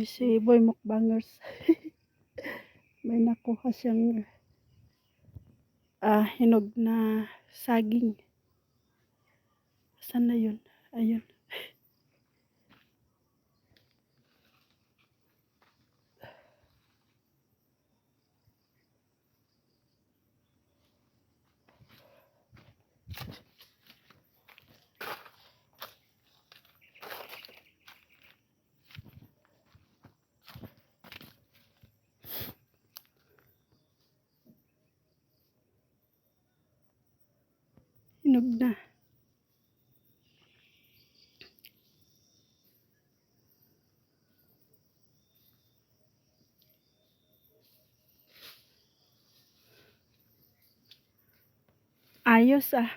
guys, si Boy Mukbangers. May nakuha siyang hinog na saging. Saan na yun? Ayun. Hinog na. Ayos ah.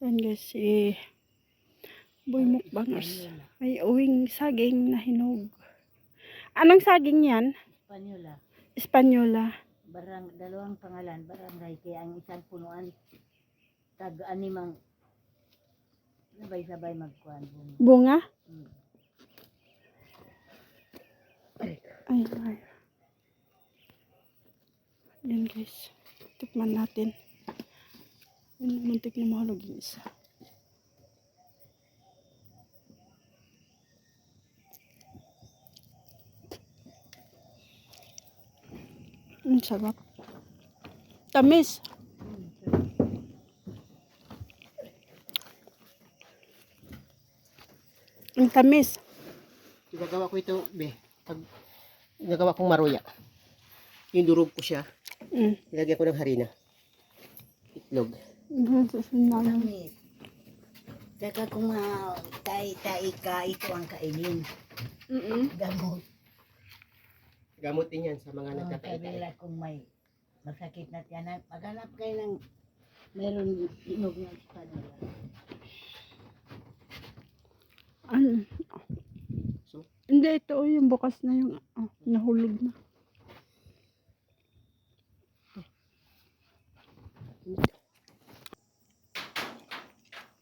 Yan guys, si Boy Mukbangers. May uwing saging na hinog. Anong saging yan? Espanyola. Espanyola. Dalawang pangalan, barangay, kaya ang isang punuan, tag-animang, sabay-sabay magkuhan. Bunga? Ay. Yan guys. Tikman natin. Muntik na mahulog yung isa. Sarap. Tamis. Ang tamis. Ginagawa ko ito, be. Pag ginagawa kong maruya, yung durog ko siya, nilagyan ko ng harina. Itlog. Tamis. Saka kung tai ka, ito ang kainin. Gamot. Gamot din yan sa mga nagtatay. Sabi kung may masakit na tiyanan, maghanap kayo ng meron hinog ng Espanyola. So, hindi, ito yung bukas na yung nahulog na.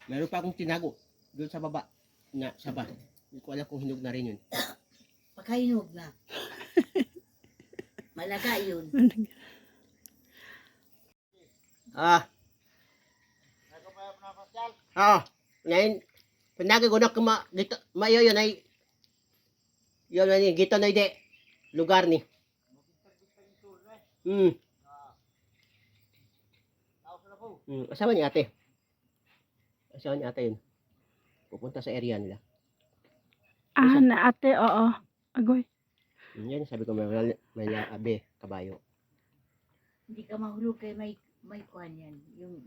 meron pa akong tinago doon sa baba na saba. Hindi ko alam kung hinog na rin yun. Pagkahinog na. Malaga yun. Ngayon, panagay ko na mayo yun ay yun ay gito na ide lugar ni. Asawa ni ate. Asawa ni ate yun. Pupunta sa area nila. Na ate, oo. Agoy. Yan, sabi ko may abe, kabayo. Hindi ka mahulog kay may kuhan yan. Yung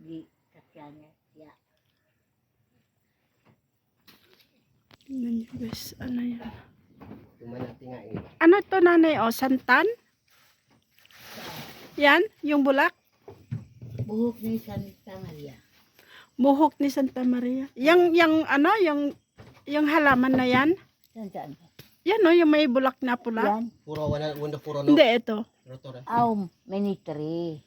sakyan niya. Yeah. Tingnan niyo guys, ano yan? Tuman natin nga eh. Ano to nanay? Santan? Yan, yung bulak? Buhok ni Santa Maria. Buhok ni Santa Maria. Yung halaman na yan? Saan? Yan o, yung may bulak na pula. Yan. Puro no. Hindi, ito. Rotor. Manitri.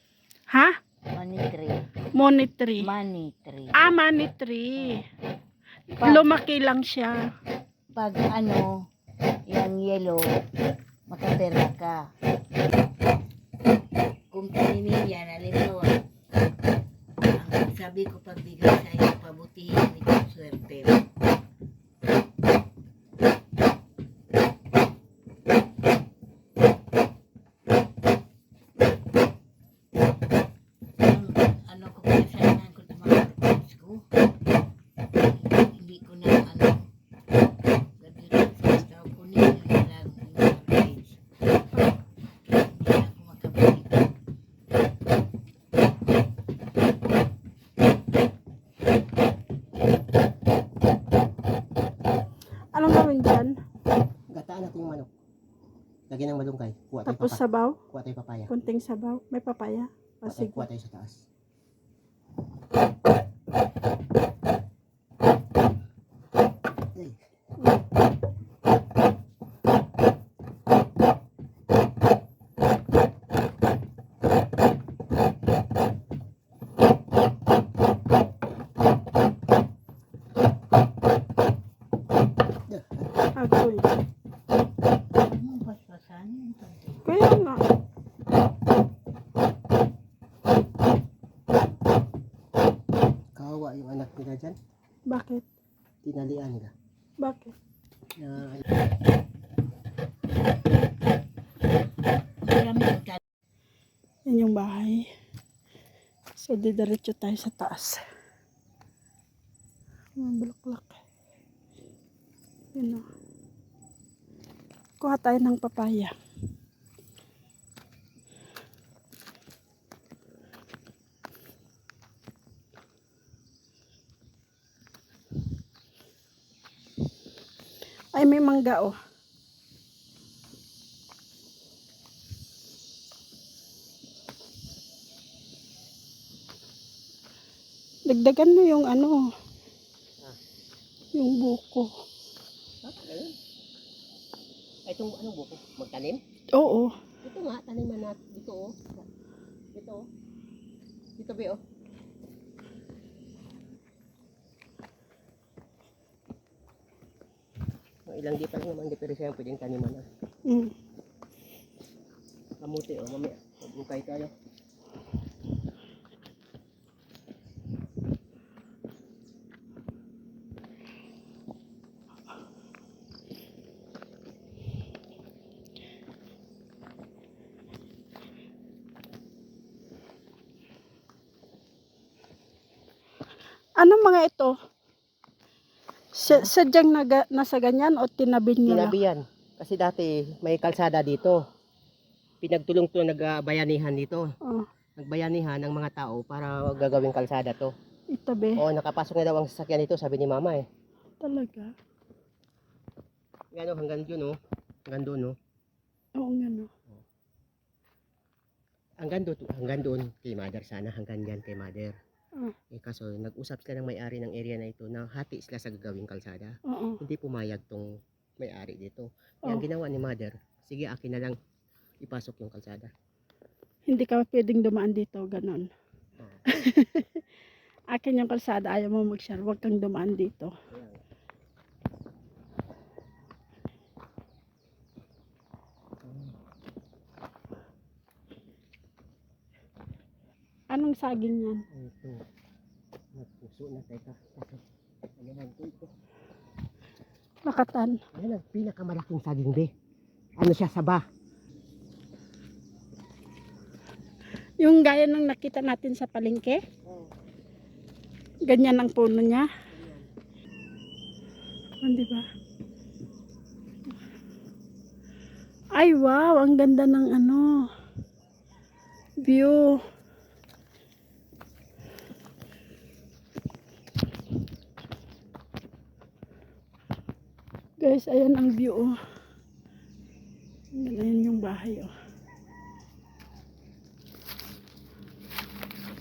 Ha? Manitri. Monitry. Manitri. Manitry. Lumaki lang siya. Pag yung yellow, makapera ka. Kung kaninin yan, halimbawa, ang sabi ko pagbigay sa iyo, pabutihin ito swerte. Anong gawin dyan? Gataan natin yung manok. Lagyan ng malunggay. Kuha tayo Tapos sabaw? Kuha tayo papaya. Kunting sabaw? May papaya? Sige. Kuha tayo sa taas. dyan. Bakit? Tinalian nila. Bakit? Na, Marami yung Yan yung bahay. So, didiretso tayo sa taas. Mga bulaklak. Yun o. Kuha tayo ng papaya. Ay, may mangga oh. Dagdagan mo yung ano, yung buko. ayun. Itong anong buko? Magtanim? Oo. Ito nga, taniman natin. Dito oh. Dito oh. Dito be oh. Ilang di pa lang naman, di pero siya yung pwedeng taniman ah. Kamuti oh, mamaya. Magbukay tayo. Anong mga ito? Sadyang nasa ganyan o tinabi nyo lang? Tinabi yan. Kasi dati may kalsada dito. Pinagtulong-tulong nagbayanihan dito. Oh, Nagbayanihan ng mga tao para gagawing kalsada to. itabi. Oo, nakapasok na daw ang sasakyan dito, sabi ni mama eh. Talaga? Yan oh, hanggang dun oh. Hanggang dun oh. Oo nga no. Hanggang doon kay mother sana, hanggang dyan kay mother. Ah. Kaso nag-usap sila ng may-ari ng area na ito na hati sila sa gagawing kalsada. Oo. Hindi pumayag tong may-ari dito. Kaya ang ginawa ni mother, sige akin na lang ipasok yung kalsada. Hindi ka pwedeng dumaan dito, ganon. Oo. Akin yung kalsada, ayaw mo mag-share, huwag kang dumaan dito. Kaya nga. Anong saging yan? Ito. Nagpuso na teka. Kasi ayan ito. Makatan. Ayan ang pinakamalaking saging be. Ano siya, saba. Yung gaya ng nakita natin sa palengke? Oo. Ganyan ang puno niya? Di ba? Ay wow, ang ganda ng ano, view. Guys, ayan ang view oh. Ayan yung bahay oh.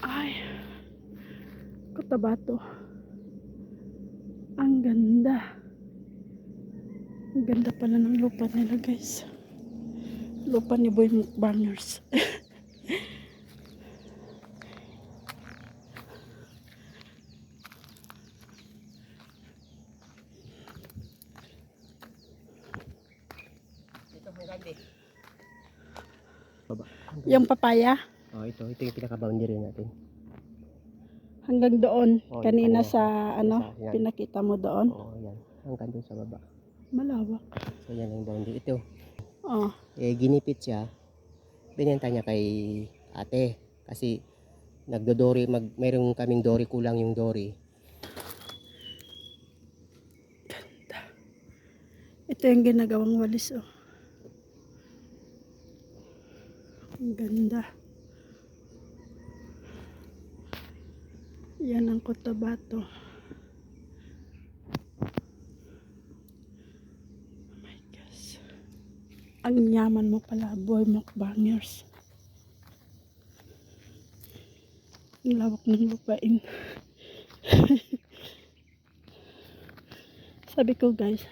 Ay, Cotabato. Ang ganda. Ang ganda pala ng lupa nila guys. Lupa ni Boy Mukbangers. Ito hanggang be. Baba. Yung papaya Oh, ito yung pinaka-boundary natin. hanggang doon. Oh, Kanina yung sa ano, yan. pinakita mo doon. Oo, yan. Hanggang doon sa baba. Malawak. So, yan ang boundary. Ito, Oh, ginipit siya. Binenta niya kay ate. Kasi, nagdodori, mayroong kaming dory, kulang yung dory. ito yung ginagawang walis oh. Ang ganda. Yan ang Cotabato. Oh my gosh. Ang yaman mo pala, Boy Mukbangers. Ang lawak ng lupain. Sabi ko guys,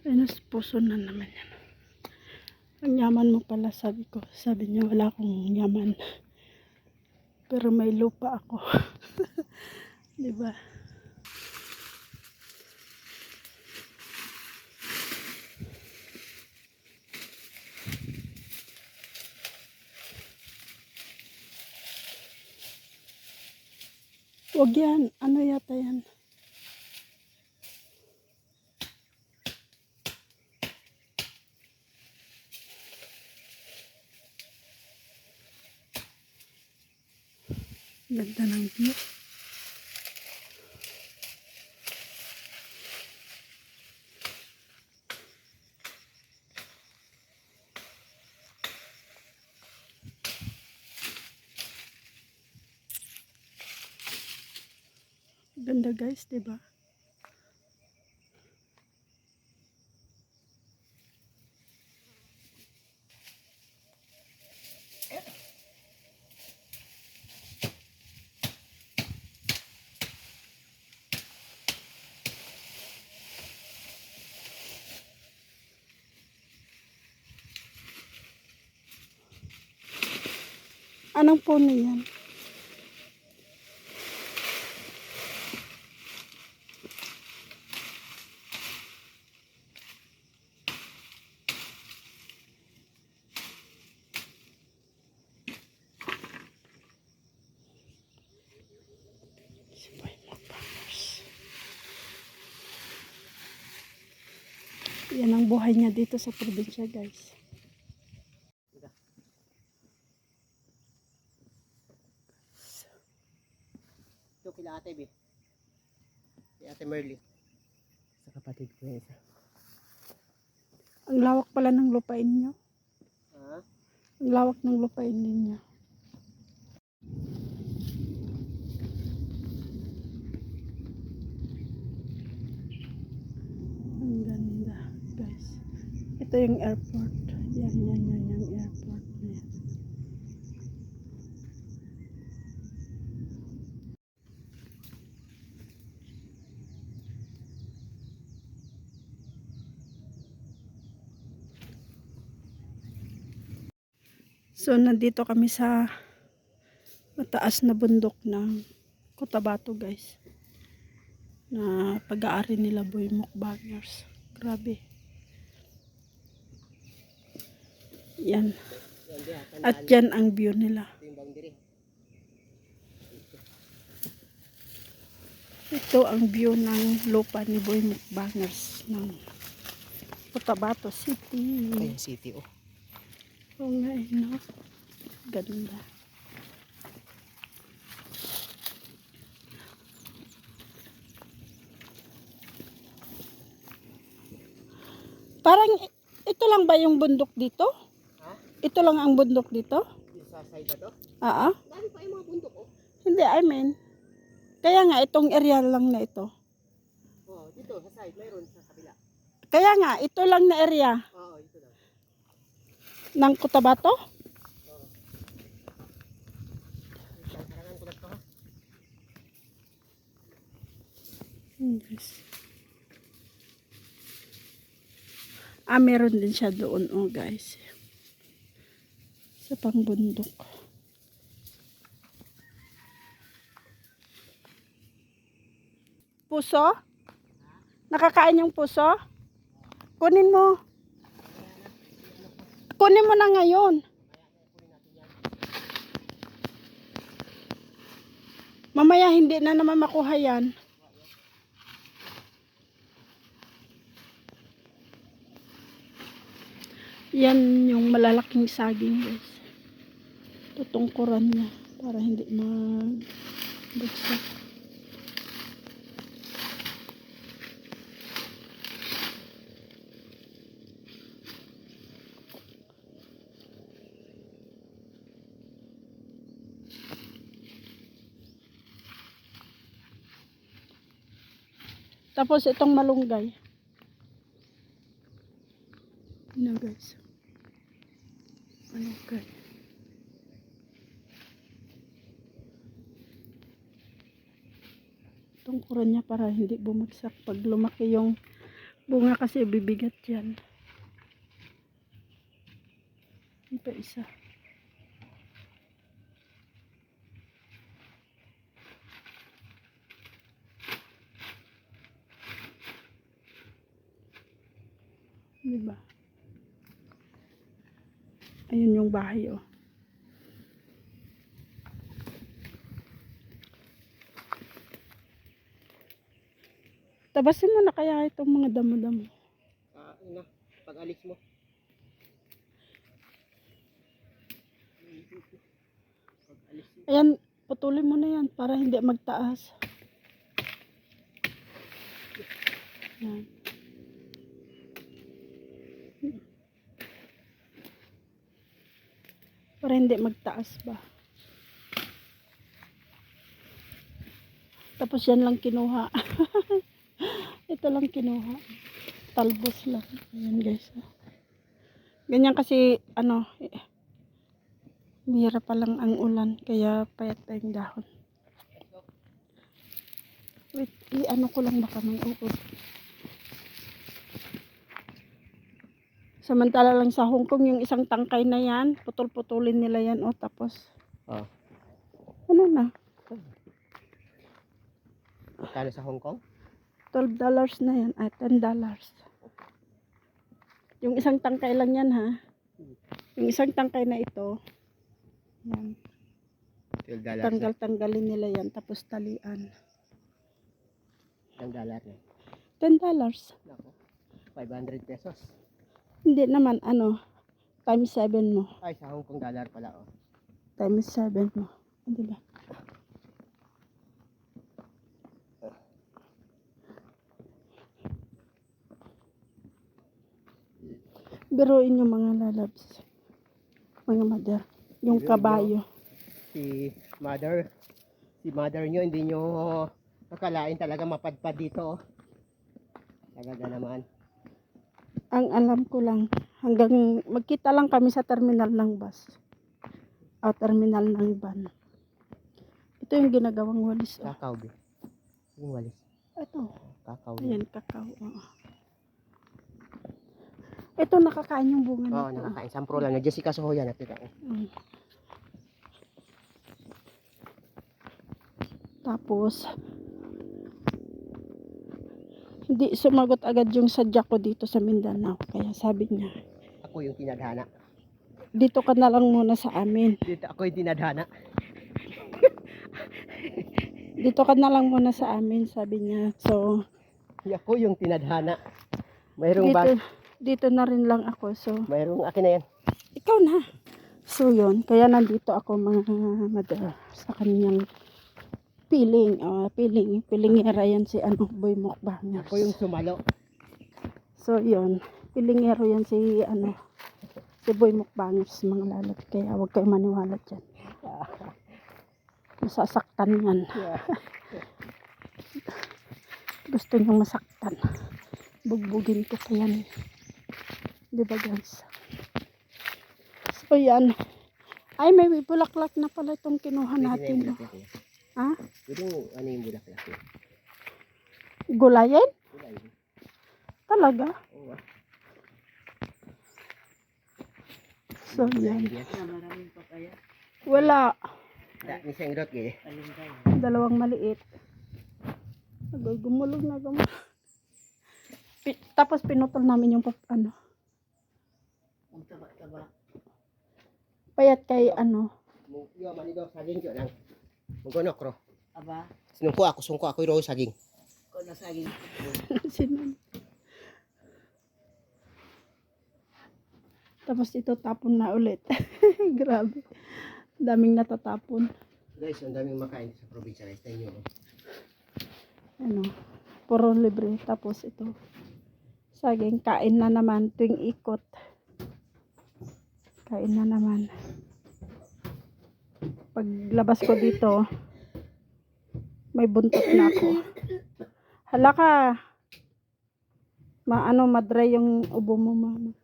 ay nas puso na naman yan. Ang yaman mo pala, sabi ko. Sabi niya wala akong yaman. Pero may lupa ako. Diba? Huwag yan. Ano yata yan? Ganda ng view. Ganda guys, diba? Anong puno yan? Yan ang buhay niya dito sa probinsya guys. Ito kila ate, be. Si ate Merly. Sa kapatid ko yan isa. Ang lawak pala ng lupain niyo. Ha? Ang lawak ng lupain ninyo. Ang ganda guys. Ito yung airport. Yan yung airport na yan. So, nandito kami sa mataas na bundok ng Cotabato guys. Na pag-aari nila Boy Mukbangers. Grabe. Yan. Yan, be. At yan ang view nila. Ito yung boundary. Ito ang view ng lupa ni Boy Mukbangers ng Cotabato City. Ayan, city, oh. Oo nga, no? Ganda. Parang ito lang ba yung bundok dito? Ha? Ito lang ang bundok dito? Yung sa side na to? Oo. Dami pa yung mga bundok, oh. Hindi, I mean. Kaya nga, itong area lang na ito. Oh, dito, sa side, mayroon sa kabila. Kaya nga, ito lang na area Oo, ito lang. ng Cotabato. Karangan ko lang to, ha? Yes. Ah, meron din siya doon, oh guys. Sa pangbundok. Puso? Nakakain yung puso? Kunin mo. Kunin mo na ngayon. Mamaya hindi na naman makuha yan. Yan yung malalaking saging guys. Tutungkuran niya para hindi magbagsak. Tapos itong malunggay. Ano guys? Malunggay. Tungkuran niya para hindi bumagsak. Pag lumaki yung bunga kasi bibigat yan. Ito isa. Diba? Ayun yung bahay, oh. Tabasin mo na kaya itong mga damo-damo. Ina, pag alis mo. Pag alis mo. Ayan, putulin mo na yan para hindi magtaas. Yan. Para hindi magtaas ba. Tapos yan lang kinuha. Ito lang kinuha. Talbos lang. Ayan guys. Ganyan kasi, mira pa lang ang ulan. Kaya payat pa yung dahon. Wait, ko lang baka may uod. Samantala lang sa Hong Kong, yung isang tangkay na yan, putol-putulin nila yan, tapos, ano na, Magkano sa Hong Kong? $12 na yan, $10. Yung isang tangkay lang yan, ha? Yung isang tangkay na ito, yan, $12 tanggal-tanggalin nila yan, tapos talian. $10 na. $10. Nako, 500 pesos. Hindi naman, times 7 mo. Ay, sa Hong Kong dollar pala, oh. Times 7 mo. Hindi ba? Biruin yung mga lalabs. Mga mother. Yung Biruin kabayo. Si mother nyo, hindi nyo nakalain talaga mapadpad dito, oh. Talaga naman. Ang alam ko lang, hanggang magkita lang kami sa terminal ng bus. O terminal ng van. Ito yung ginagawang walis. Oh. Kakao, be. Yung walis. Ito. Kakao. Ayan, kakao. Oo. Ito, nakakain yung bunga Oo, nito. nakakain. Sampro lang. Jessica Soho yan. Mm. Tapos, hindi sumagot agad yung sadya ko dito sa Mindanao. Kaya sabi niya, Ako yung tinadhana. dito ka na lang muna sa amin. Dito ako yung tinadhana. Dito ka na lang muna sa amin, sabi niya. So, Ako yung tinadhana. Mayroong bag. dito na rin lang ako. So, Mayroong akin na yan. ikaw na. So, yun. Kaya nandito ako mga mother sa kanyang pilingera yan si Boy Mukbangers. Ako yung sumalo. So, yun. Pilingero yan si Boy Mukbangers, mga lalot. Kaya huwag kayo maniwala dyan. Masasaktan yan. Gusto niyong masaktan. Bugbugin ko pa yan. Diba guys? So, yan. Ay, may bulaklak na pala itong kinuha natin. Ha? Pwede mo ano yung bulaklak yun? Gulayin? Gulayin. Talaga? Oo. So, yan. Maraming papaya. Wala. Ni sengrot gaya. Dalawang maliit. Agay, gumulog na gumulog. Tapos pinutol namin yung Ang taba-taba. payat kay Yo manido saging yo lang. Mugonok ro. Aba, Sungko ako ro saging. ko nasaging. Sinan. Tapos ito tapon na ulit. Grabe. Daming natatapon. Guys, ang daming makain sa probinsya guys. Tayo nyo. Puro libre. Tapos ito. Saging, kain na naman tuwing ikot. Kain na naman. Paglabas ko dito, may buntot na ako. Hala ka. Madry yung ubo mo, mama.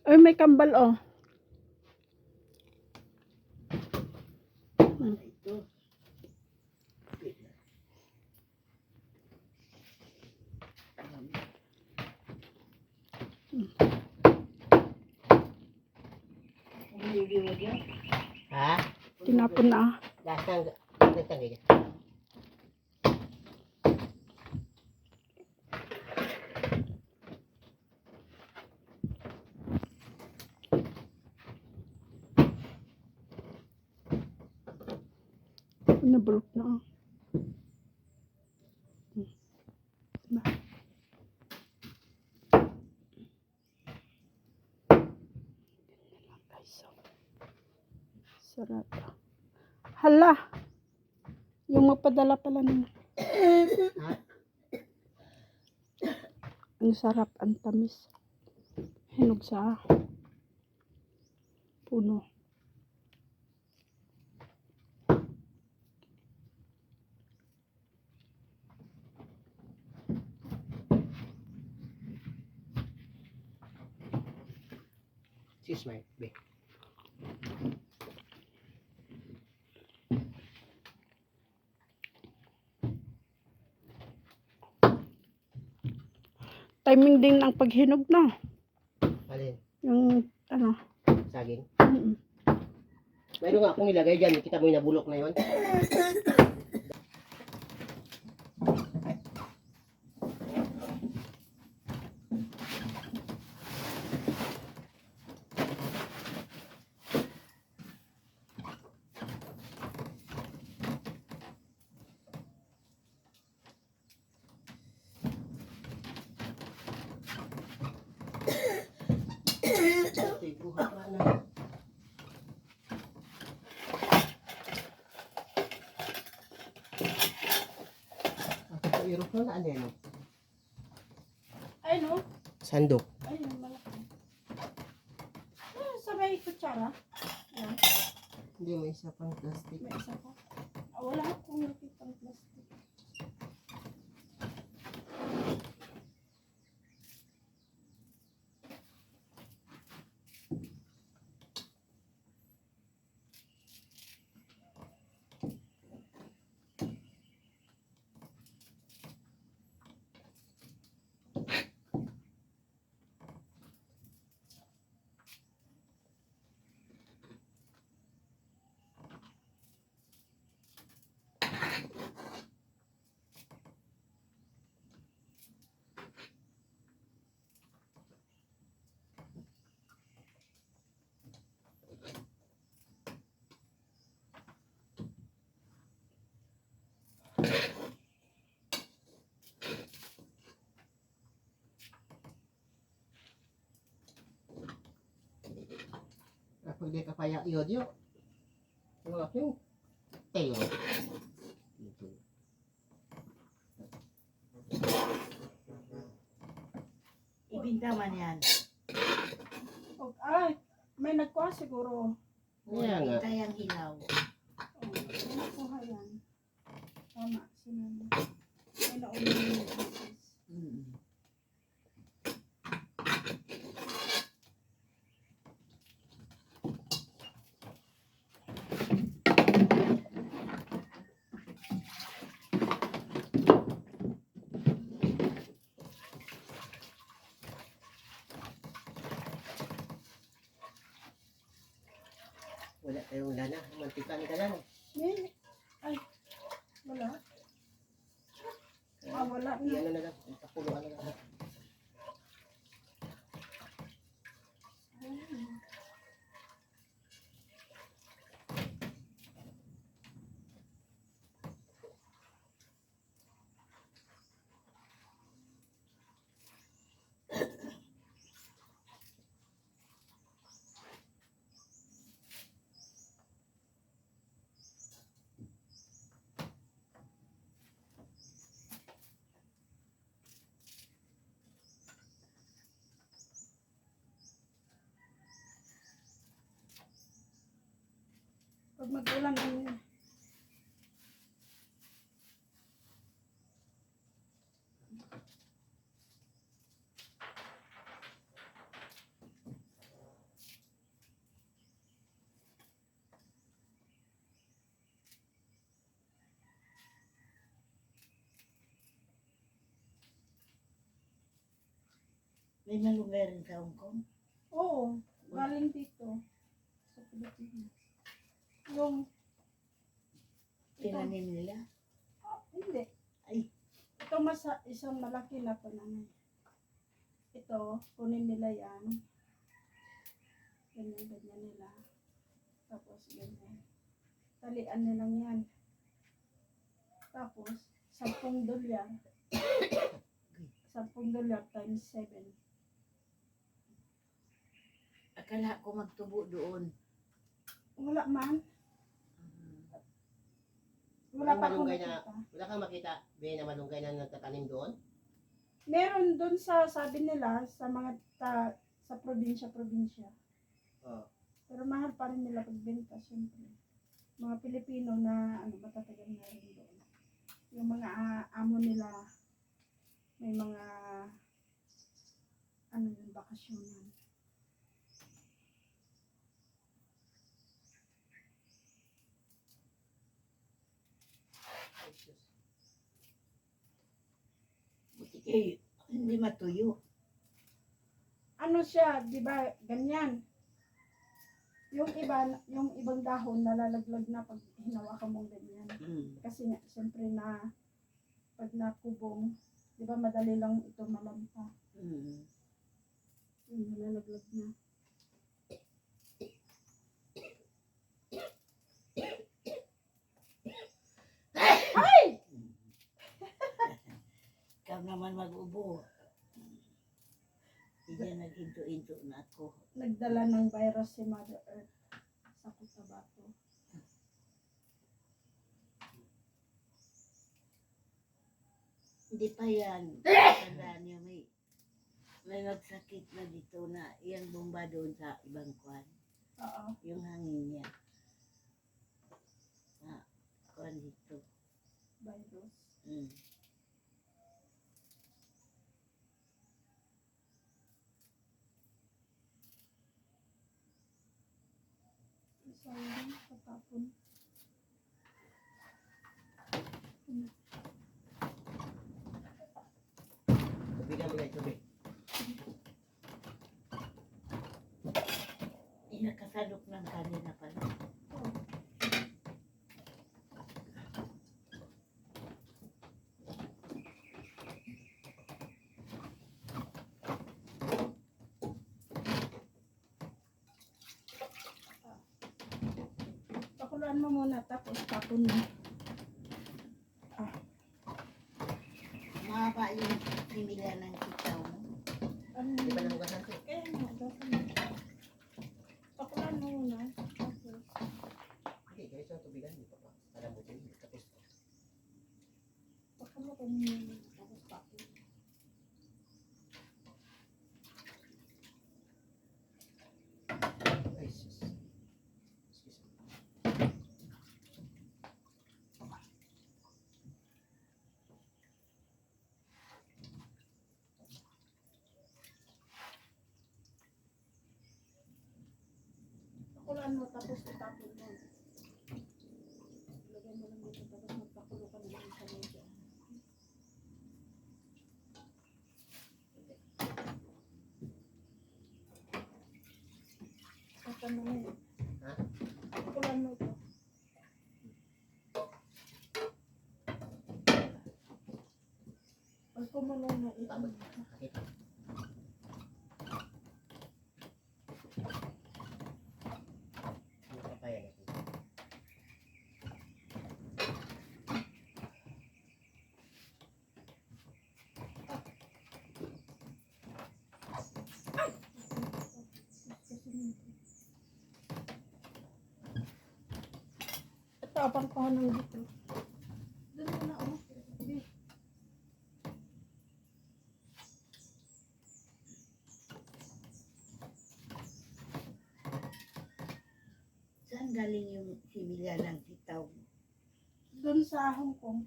Ay, may kambal, oh. Ha? Tinapon na. Lahat ng nagtangay. Nabulok na. Ba? Guys, so, sarap. Hala! Yung magpadala pala ng Ha? ang sarap, ang tamis. Hinog sa puno. Excuse me, be. Timing din ang paghinog na. Alin? Yung ano. Saging? Mm. Mayroon nga akong ilagay dyan. Kita mo yung nabulok na yun? Ito, buhat na. Ako irok na ano yan? Ay no. Sandok. Ay no, malaki. Sabay kutsara. Yan. Hindi mo isa pang plastic. May isa pa. Wala akong nakitang plastic. Kapag di ka kaya iodyo, yung aking tayo. Dito. Ibinta man yan. Ay, may nagkuha siguro. Kaya nga. Ibinta yung hilaw. Oh, may nakuha yan. Tama, sinanay. May nauna yung business. Mm. Wala tayong lana. Mantika ni ka lang. May, ay, wala. Wala na. Iyan na lang. Ipakuluan na lang. Pag mag-ulan ang May malunggay rin sa Hong Kong. oo, galing dito. Sa Pilipinas. Yung, Tinanim nila. hindi. Ay. Ito isang malaki na pananay. Ito, kunin nila yan. Ganyan nila. Tapos ganyan. Talian nilang yan. Tapos, 10 dolyar. 10 dolyar times 7. Akala ko magtubo doon. Wala man. Wala Walang pa akong malunggay na- nakita. Wala kang makita, be, na malunggay na nagtatanim doon? Meron doon sa, sabi nila, sa mga sa probinsya. Oo. Pero mahal pa rin nila pagbenta, syempre. Mga Pilipino na matatagal na rin doon. Yung mga amo nila, may mga bakasyonan. Ay, Diyos. Buti kayo, hindi matuyo. Ano siya, di ba, ganyan. Yung ibang dahon nalalaglag na pag hinawakan mong ganyan. Kasi nga, syempre na pag nakubong, di ba madali lang ito malampa. Nalalaglag na. Ay! Ikaw naman mag-ubo. Hindi nag-into-into na ako. Nagdala ng virus si Mother Earth sa Cotabato. Hindi pa yan. Tandaan niyo, may nagsakit na dito na yung bomba doon sa ibang kwan. Oo. Yung hangin niya. Kwan dito. Virus. Mm. Sayang, patapon. Tubigan mo na ito, be. Nakasalok ng kanina pala. Pakuluan mo muna tapos tapon mo. Mahaba yung simila ng sitaw mo. Ano Di ba yun? nahugasan ko? Kaya nga, dapat mo. Pakuluan mo muna. Tapos, Hindi, kaya sa tubigan, hindi pa pa. Alam mo din, tapos. pakuluan mo muna. Tapos tapon. Ay, sus. Excuse me. Pakuluan mo tapos itapon mo. Lagyan mo lang dito tapos magpakulo ka naman sa media. Ito na yun. Ha? Pakuluan mo ito. Pag kumulo na ito. Tapos, nakakita. Yung papaya natin. Ito, apang ko ng dito. Doon mo na, oh. Hindi. Saan galing yung simila ng sitaw mo? Doon sa Hong Kong.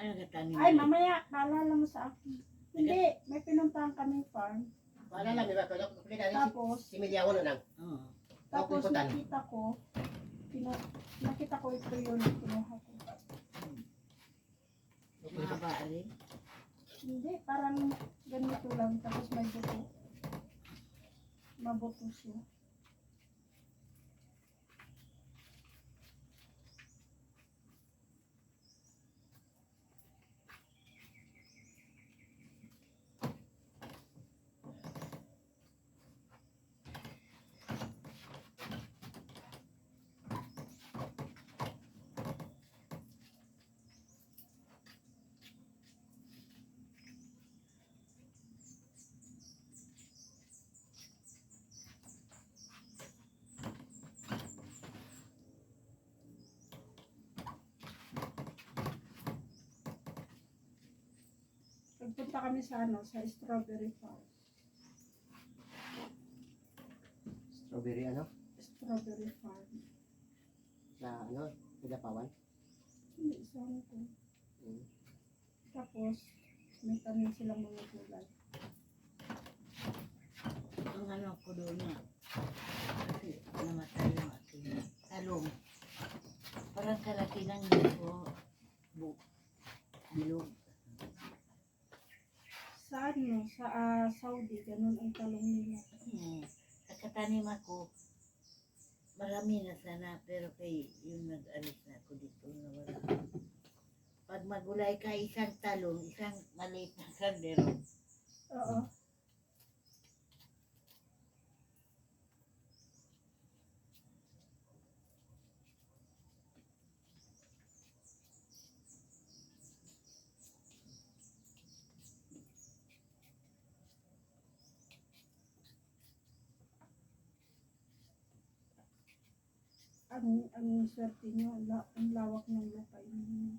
Ano katanim Ay, mo? mamaya, paalala mo sa akin. Hindi, may pinuntahan kaming farm. Paalala, may ba? Kaya kapag natin Tapos, si Milya Uno nang. Oo. tapos Pupuntan. nakita ko ito yun, kinuha ko. Mahaba rin. Hindi, parang ganito lang, tapos may buto. Mabuto siya. Punta kami sa ano, sa strawberry farm. Strawberry ano? Strawberry farm. Sa ano? Pinapawan? Hindi, isang ko. Hmm. Tapos, may tanim silang mga gulay. Ang ano ko doon na. Kasi namatay yung aking talong. Parang kalaki ng ko. Bilog. Sa ano, sa Saudi, ganun ang talong nila. Nakatanim ako. Marami na sana, pero kay yung nag-alis na ako dito na wala. Pag magulay ka, isang talong, isang maliit na kaldero. Oo. Ang swerte nyo, ang lawak ng lupa inyo.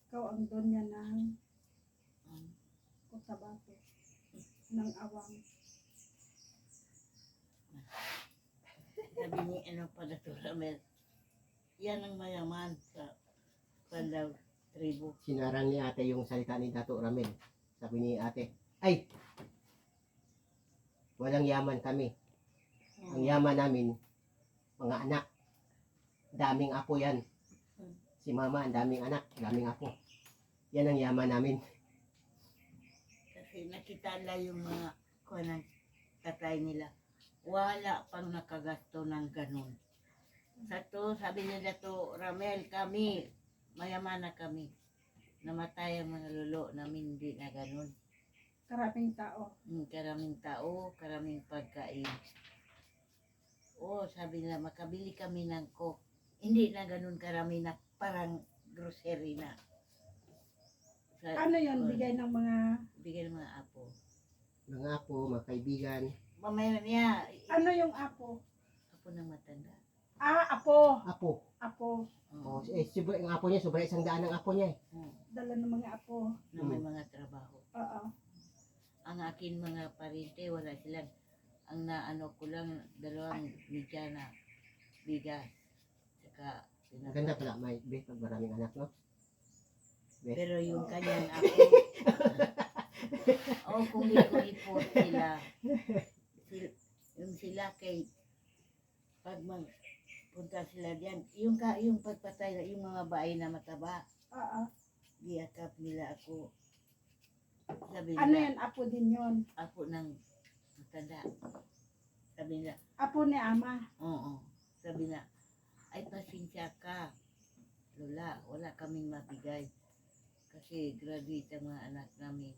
Ikaw ang donya ng Cotabato, ng Awang. Sabi ni ano pa na to, Ramel, yan ang mayaman sa Pandaw tribo. Sinarang ni ate yung salita ni Dato Ramel. Sabi ni ate, ay! Walang yaman kami. Ang yaman namin, mga anak. Daming apo yan. Si mama, ang daming anak, daming apo. Yan ang yaman namin. Kasi nakita nila yung mga kuwanang tatay nila. Wala pang nakagasto ng ganun. Sa to, sabi nila to, Ramel, kami, mayaman na kami. Namatay ang mga lolo namin, hindi na ganun. Karaming tao. Karaming tao, karaming pagkain. Oo, sabi nila, makabili kami ng coke. Hindi na ganun karami na parang grocery na. Ano yon bigay ng mga... Bigay ng mga apo. Mga apo, mga kaibigan. Mamaya niya, Ano yung apo? apo ng matanda. Apo. Apo. Apo. Oh, ang apo niya, sobrang 100 ang apo niya. Dala ng mga apo. Na may mga trabaho. Oo. Ang akin mga parente, wala silang. Ang naano ko lang, 2 media na bigas. Saka, Ang ganda pala, may be, pag maraming anak, no? Be. pero yung kanyang ako, kung iko-report sila, yung sila kay, pag punta sila diyan, yung pagpatay na, yung mga bahay na mataba, Oo. giyakap nila ako. Sabi Ano nila, yan? Apo din yon. ako ng matanda. Sabi nila, Apo ni ama. oo. Sabi na, ay pasensya ka, Lola, wala kaming mabigay. Kasi graduate ang mga anak namin.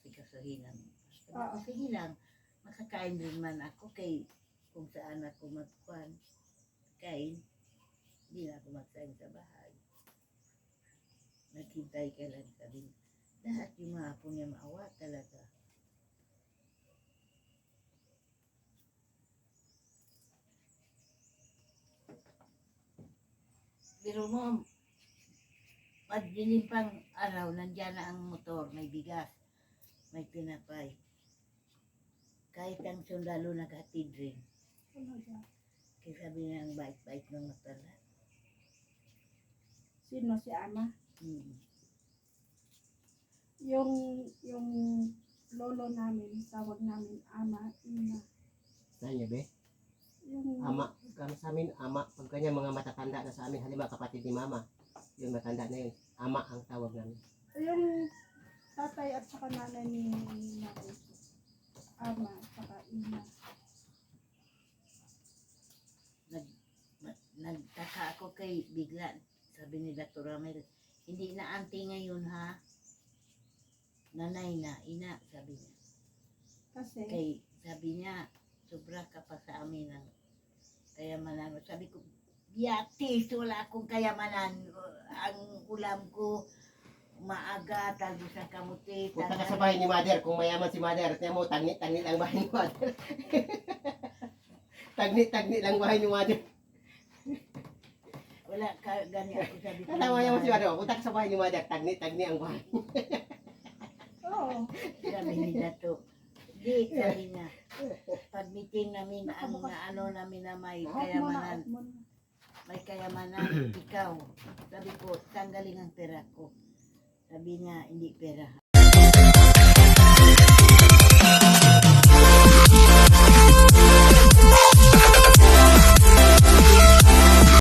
Sikasuhin namin. Sabi ko, Oo. sige lang, makakain din man ako kay kung saan ako magkuhan. Kain, hindi na ako magkain sa bahay. Naghintay ka lang, sabi niya. Lahat yung mga apo niya maawa talaga. Pero mo, madilim pang araw, nandiyan na ang motor, may bigas, may pinapay. Kahit ang sundalo naghatid rin. Talaga. Kaya sabi niya ang bait-bait ng matala. Sino si ama? Yung lolo namin, tawag namin ama, ina. Saan niya, be? Yung Ama, kami sa amin, ama. Pag kanya mga matatanda na sa amin, halimbawa kapatid ni mama, yung matanda na yun, ama ang tawag namin. yung tatay at saka nanay ni nanay ko. Ama at saka ina. Nagtaka ako kay bigla, sabi ni Dr. Ramel, hindi na auntie ngayon ha. Nanay na, ina, sabi niya. Kasi, Kay, sabi niya, sobra ka pa sa amin ng kayamanan. Sabi ko, biatis, wala akong kayamanan. Ang ulam ko, maaga, talbos ng kamuti. Punta ka sa bahay ni mother, kung mayaman si mother, tiyan mo, tangit ang bahay ni mother. Tagni lang bahay ni Mother. Wala ka gani ako sabi ko. Kasama niya mo si Mother. Punta ka sa bahay ni Mother. Tagni ang bahay. Oo. Sabi ni Dato. Di, sabi niya. Pag meeting namin, ang ano namin na may kayamanan. May kayamanan, ikaw. Sabi ko, saan galing ang pera ko? Sabi niya, hindi pera.